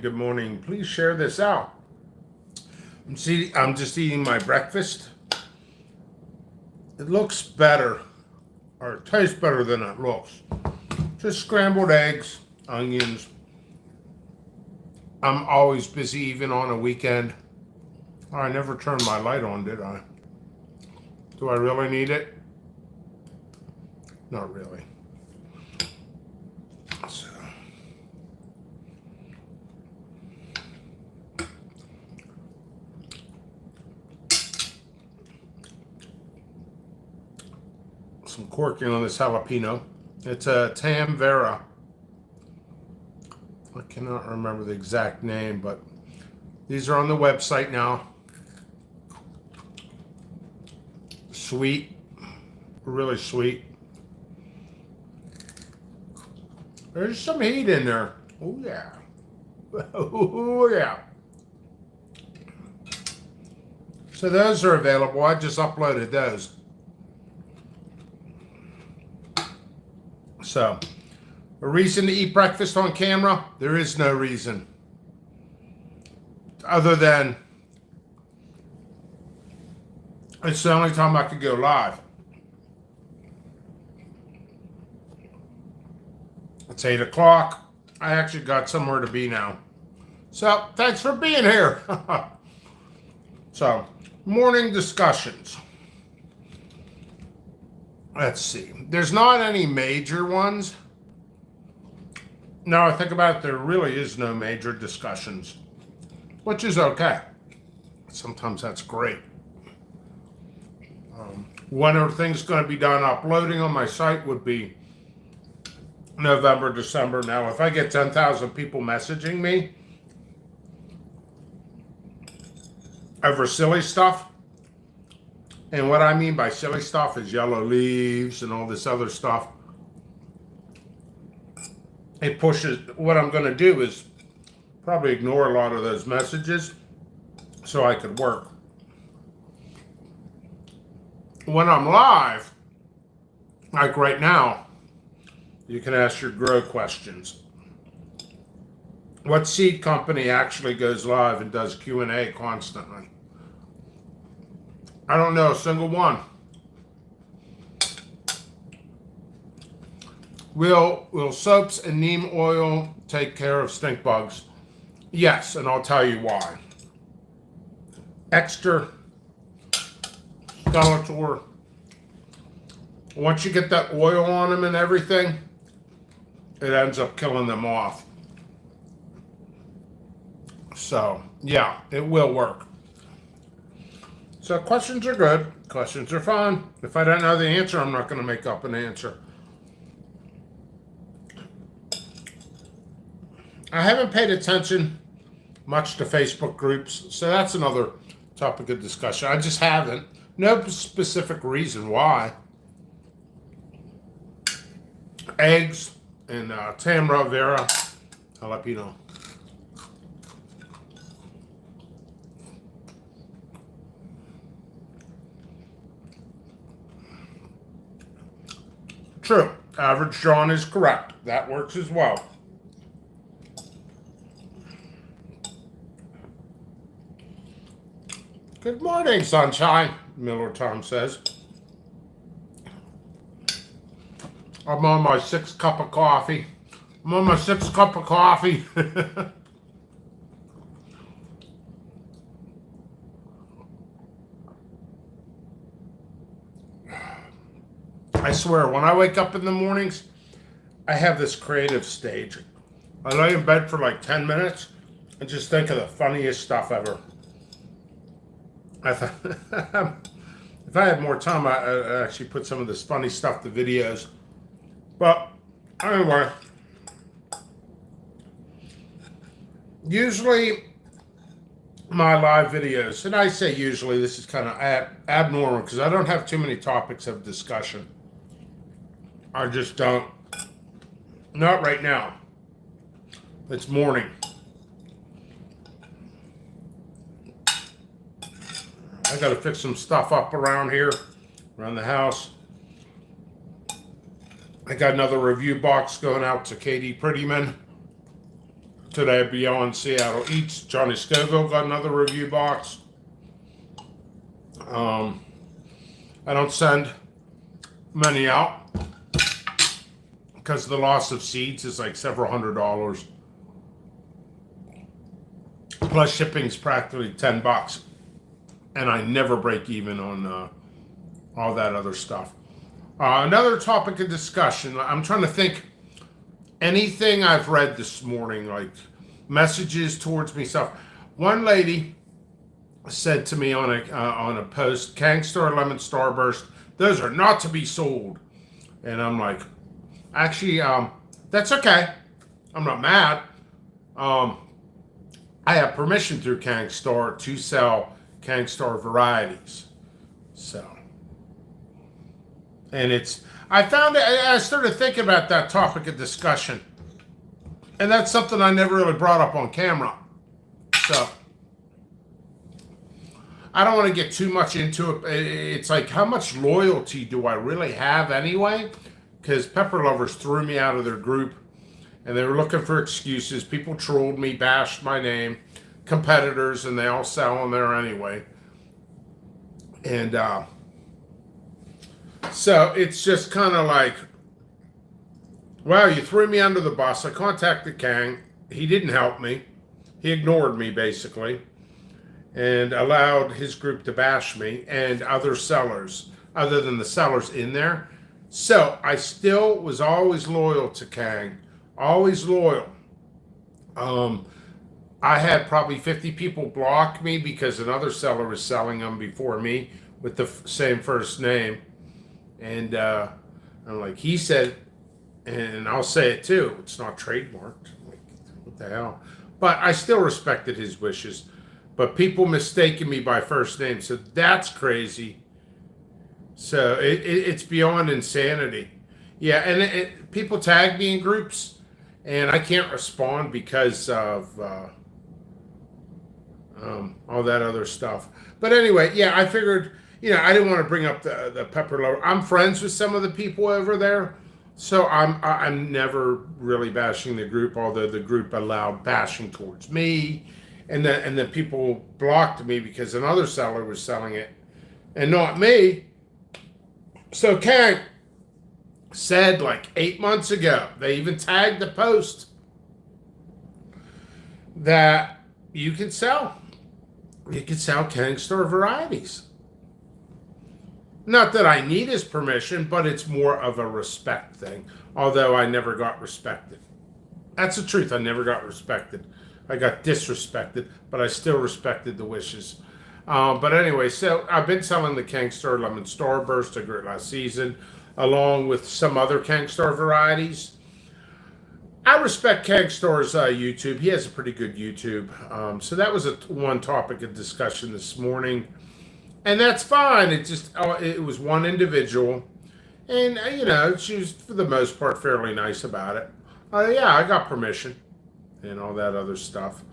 Good morning. Please share this out. I'm just eating my breakfast. It looks better, or it tastes better than it looks. Just scrambled eggs, onions. I'm always busy, even on a weekend. Oh, I never turned my light on, did I? Do I really need it? Not really. So, some corking on this jalapeno. It's a Tam Vera. I cannot remember the exact name, but these are on the website now. Sweet, really sweet. There's some heat in there. Oh yeah. Oh yeah. So those are available. I just uploaded those. So, a reason to eat breakfast on camera? There is no reason. Other than it's the only time I could go live. It's 8 o'clock. I actually got somewhere to be now. So, thanks for being here. So, morning discussions. Let's see. There's not any major ones. Now I think about it, there really is no major discussions, which is okay. Sometimes that's great. When are things going to be done uploading on my site would be November, December. Now, if I get 10,000 people messaging me over silly stuff, and what I mean by silly stuff is yellow leaves and all this other stuff, it pushes. What I'm going to do is probably ignore a lot of those messages so I could work. When I'm live, like right now, you can ask your grow questions. What seed company actually goes live and does Q&A constantly? I don't know a single one. Will soaps and neem oil take care of stink bugs? Yes, and I'll tell you why. Extra Skeletor. Once you get that oil on them and everything, it ends up killing them off. So, yeah, it will work. So questions are good. Questions are fun. If I don't know the answer, I'm not going to make up an answer. I haven't paid attention much to Facebook groups, so that's another topic of discussion. I just haven't. No specific reason why. Eggs and Tam Vera jalapeno. True. Average John is correct. That works as well. Good morning, sunshine, Miller Tom says. I'm on my 6th cup of coffee. I'm on my 6th cup of coffee. I swear, when I wake up in the mornings, I have this creative stage. I lay in bed for like 10 minutes and just think of the funniest stuff ever. I thought, if I had more time, I'd actually put some of this funny stuff to videos. But anyway, usually my live videos, and I say usually, this is kind of abnormal because I don't have too many topics of discussion. I just don't. Not right now. It's morning. I got to fix some stuff up around here, around the house. I got another review box going out to Katie Prettyman. today beyond Seattle Eats. Johnny Scoville got another review box. I don't send many out because the loss of seeds is like several $100s. Plus shipping's practically $10. And I never break even on all that other stuff. Another topic of discussion. I'm trying to think anything I've read this morning, like messages towards me, stuff. One lady said to me on a post, Kangstar Lemon Starburst, those are not to be sold. And I'm like, actually, that's okay. I'm not mad. I have permission through Kangstar to sell Kangstar varieties. So, and I started thinking about that topic of discussion. And that's something I never really brought up on camera. So, I don't want to get too much into it. It's like, how much loyalty do I really have anyway? Because Pepper Lovers threw me out of their group, and they were looking for excuses. People trolled me, bashed my name, competitors, and they all sell in there anyway. And so it's just kind of like, wow, you threw me under the bus. I contacted Kang. He didn't help me. He ignored me, basically, and allowed his group to bash me and other sellers, other than the sellers in there. So I still was always loyal to Kang, always loyal. I had probably 50 people block me because another seller was selling them before me with the same first name. And I'm like, he said, and I'll say it too, it's not trademarked. I'm like, what the hell? But I still respected his wishes. But people mistaken me by first name, so that's crazy. So it's beyond insanity. Yeah, and people tag me in groups, and I can't respond because of all that other stuff. But anyway, yeah, I figured, I didn't want to bring up the Pepper Lover. I'm friends with some of the people over there, so I'm never really bashing the group, although the group allowed bashing towards me. And then people blocked me because another seller was selling it and not me. So Kang said like 8 months ago, they even tagged the post, that you can sell Kangstar varieties. Not that I need his permission, but it's more of a respect thing. Although I never got respected. That's the truth. I never got respected. I got disrespected, but I still respected the wishes. But anyway, so I've been selling the Kangstar Lemon Starburst I grew last season, along with some other Kangstar varieties. I respect Kangstar's YouTube. He has a pretty good YouTube. So that was one topic of discussion this morning. And that's fine. It was one individual. And, she was, for the most part, fairly nice about it. Yeah, I got permission and all that other stuff.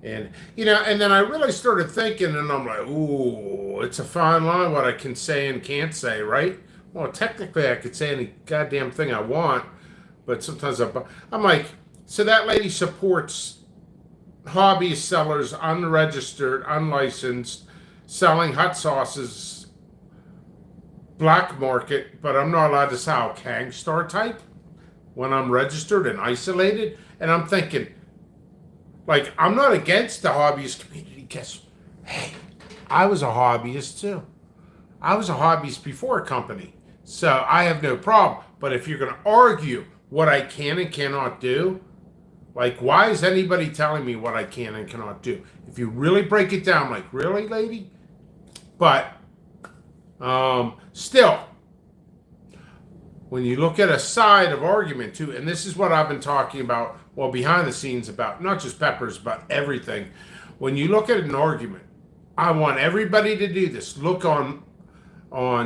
And, and then I really started thinking, and I'm like, ooh, it's a fine line what I can say and can't say, right? Well, technically I could say any goddamn thing I want, but sometimes I'm like, so that lady supports hobby sellers, unregistered, unlicensed, selling hot sauces, black market, but I'm not allowed to sell Kangstar type when I'm registered and isolated. And I'm thinking, like, I'm not against the hobbyist community. Hey, I was a hobbyist too. I was a hobbyist before a company. So I have no problem. But if you're going to argue what I can and cannot do, like, why is anybody telling me what I can and cannot do? If you really break it down, like, really, lady? But still, when you look at a side of argument too, and this is what I've been talking about, well, behind the scenes about, not just peppers, but everything. When you look at an argument, I want everybody to do this. Look on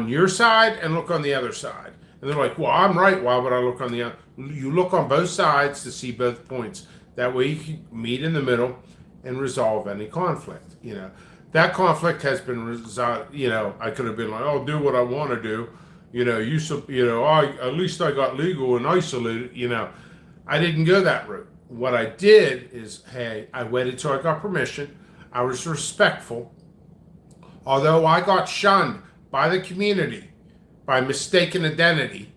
your side and look on the other side. And they're like, well, I'm right. Why would I look on the other? You look on both sides to see both points. That way you can meet in the middle and resolve any conflict. That conflict has been resolved. I could have been like, oh, do what I want to do. At least I got legal and isolated. I didn't go that route. what I did is, hey, I waited till I got permission. I was respectful. Although I got shunned by the community by mistaken identity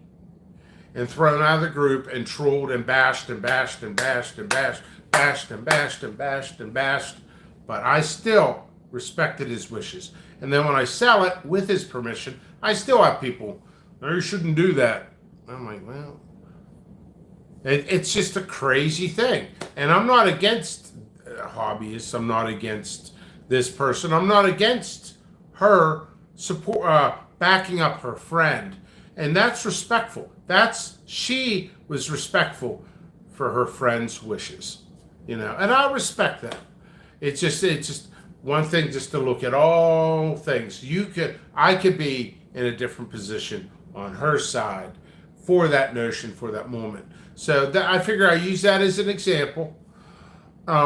and thrown out of the group and trolled and bashed and bashed and bashed and bashed, bashed and bashed and bashed and bashed. But I still respected his wishes. And then when I sell it with his permission, I still have people, no, you shouldn't do that. I'm like, well, it's just a crazy thing. And I'm not against hobbyists. I'm not against this person. I'm not against her support, backing up her friend. And that's respectful. She was respectful for her friend's wishes, and I respect that. It's just one thing just to look at all things. I could be in a different position on her side for that notion, for that moment. So I figure I use that as an example.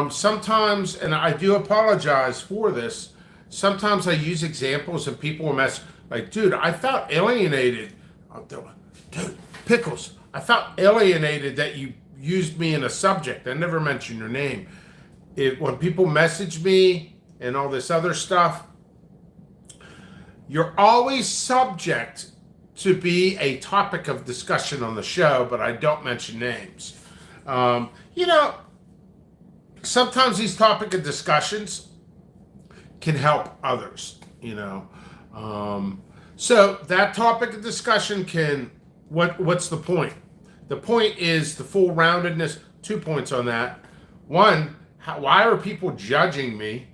Sometimes, and I do apologize for this, sometimes I use examples and people will mess, like, dude, I felt alienated. Dude, Pickles, I felt alienated that you used me in a subject. I never mentioned your name. When people message me and all this other stuff, you're always subject to be a topic of discussion on the show, but I don't mention names. Sometimes these topic of discussions can help others, So that topic of discussion what's the point? The point is the full roundedness. 2 points on that. One, why are people judging me?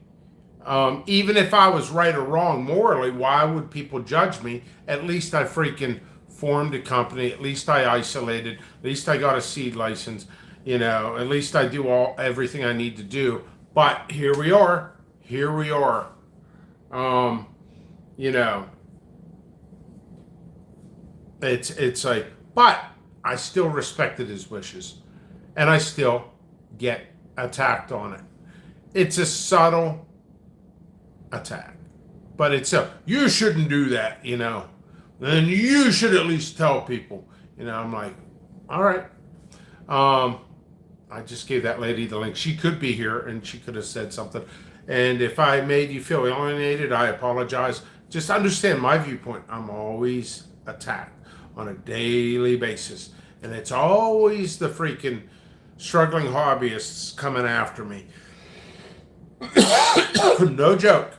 Even if I was right or wrong morally, why would people judge me? At least I freaking formed a company. At least I isolated. At least I got a seed license. At least I do everything I need to do. But here we are. It's like, but I still respected his wishes, and I still get attacked on it. It's a subtle attack, but you shouldn't do that, then you should at least tell people, I'm like, all right. I just gave that lady the link. She could be here and she could have said something. And if I made you feel alienated, I apologize. Just understand my viewpoint. I'm always attacked on a daily basis. And it's always the freaking struggling hobbyists coming after me. No joke.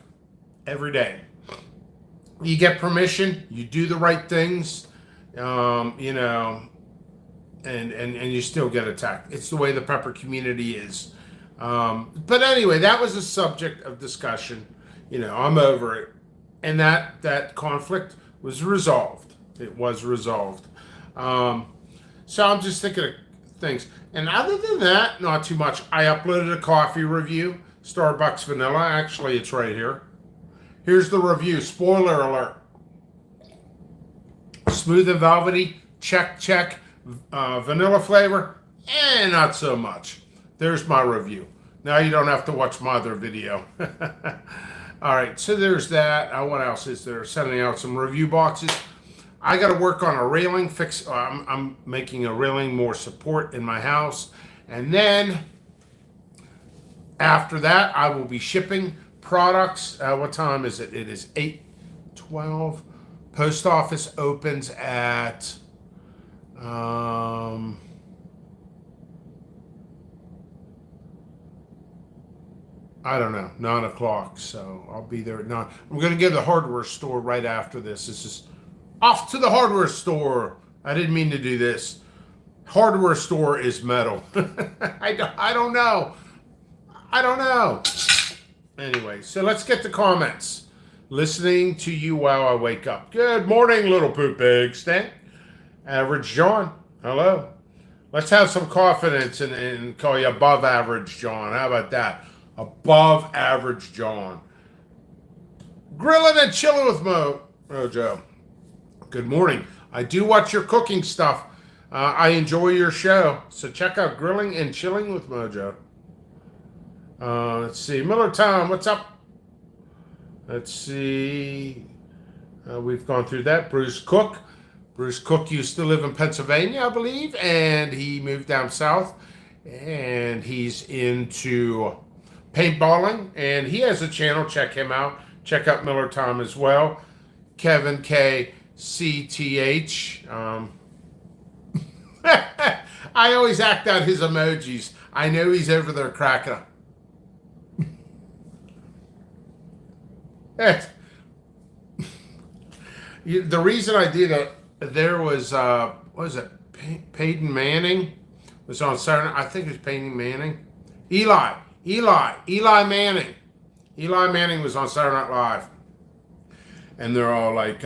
Every day. You get permission, you do the right things, and you still get attacked. It's the way the prepper community is. But anyway, that was a subject of discussion. I'm over it. And that conflict was resolved. It was resolved. So I'm just thinking of things. And other than that, not too much. I uploaded a coffee review, Starbucks Vanilla. Actually, it's right here. Here's the review. Spoiler alert. Smooth and velvety. Check. Vanilla flavor. Not so much. There's my review. Now you don't have to watch my other video. All right, so there's that. What else is there? Sending out some review boxes. I got to work on a railing fix. I'm making a railing more support in my house. And then after that, I will be shipping products. What time is it? It is 8:12. Post office opens at I don't know, 9 o'clock. So I'll be there at 9. I'm going to go to the hardware store right after this. This is off to the hardware store. I didn't mean to do this. Hardware store is metal. I don't know. Anyway, so let's get to comments. Listening to you while I wake up. Good morning, little poop big stink. Average John, hello. Let's have some confidence and call you above average John. How about that? Above average John. Grilling and chilling with Mojo. Good morning. I do watch your cooking stuff. I enjoy your show. So check out Grilling and Chilling with Mojo. Let's see. Miller Town, what's up? Let's see. We've gone through that. Bruce Cook used to live in Pennsylvania, I believe, and he moved down south. and he's into paintballing, and he has a channel. Check him out. Check out Miller Tom as well. Kevin K CTH. I always act out his emojis. I know he's over there cracking up. The reason I do that, there was what was it? Peyton Manning was on Saturday. I think it was Peyton Manning. Eli Manning. Eli Manning was on Saturday Night Live, and they're all like,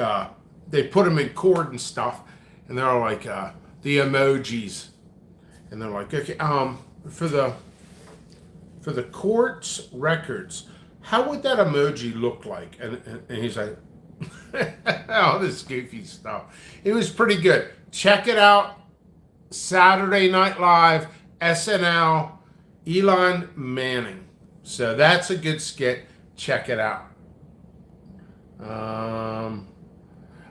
they put him in court and stuff, and they're all like, the emojis, and they're like, okay, for the court's records, how would that emoji look like? And he's like, all this goofy stuff. It was pretty good. Check it out. Saturday Night Live, SNL, Eli Manning. So that's a good skit. Check it out.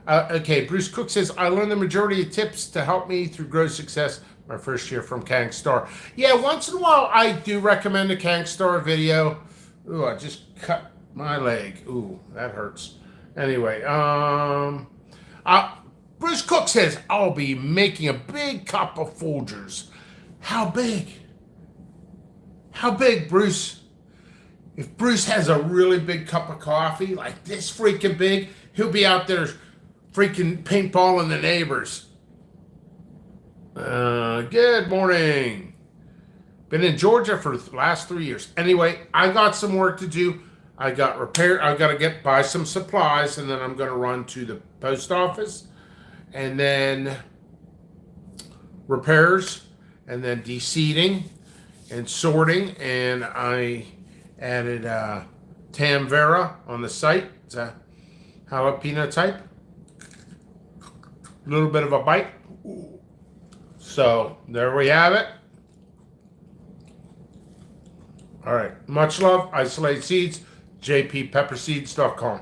Okay, Bruce Cook says, I learned the majority of tips to help me through growth success my first year from Kangstar. Yeah, once in a while I do recommend a Kangstar video. Ooh, I just cut my leg. Ooh, that hurts. Anyway, Bruce Cook says, I'll be making a big cup of Folgers. How big? How big, Bruce? If Bruce has a really big cup of coffee, like this freaking big, he'll be out there freaking paintballing the neighbors. Good morning. Been in Georgia for the last 3 years. Anyway, I got some work to do. I got to buy some supplies, and then I'm going to run to the post office, and then repairs, and then de-seeding and sorting. And I added Tam Vera on the site. It's a jalapeno type. A little bit of a bite. So there we have it. All right. Much love. Isolate Seeds. JPPepperseeds.com.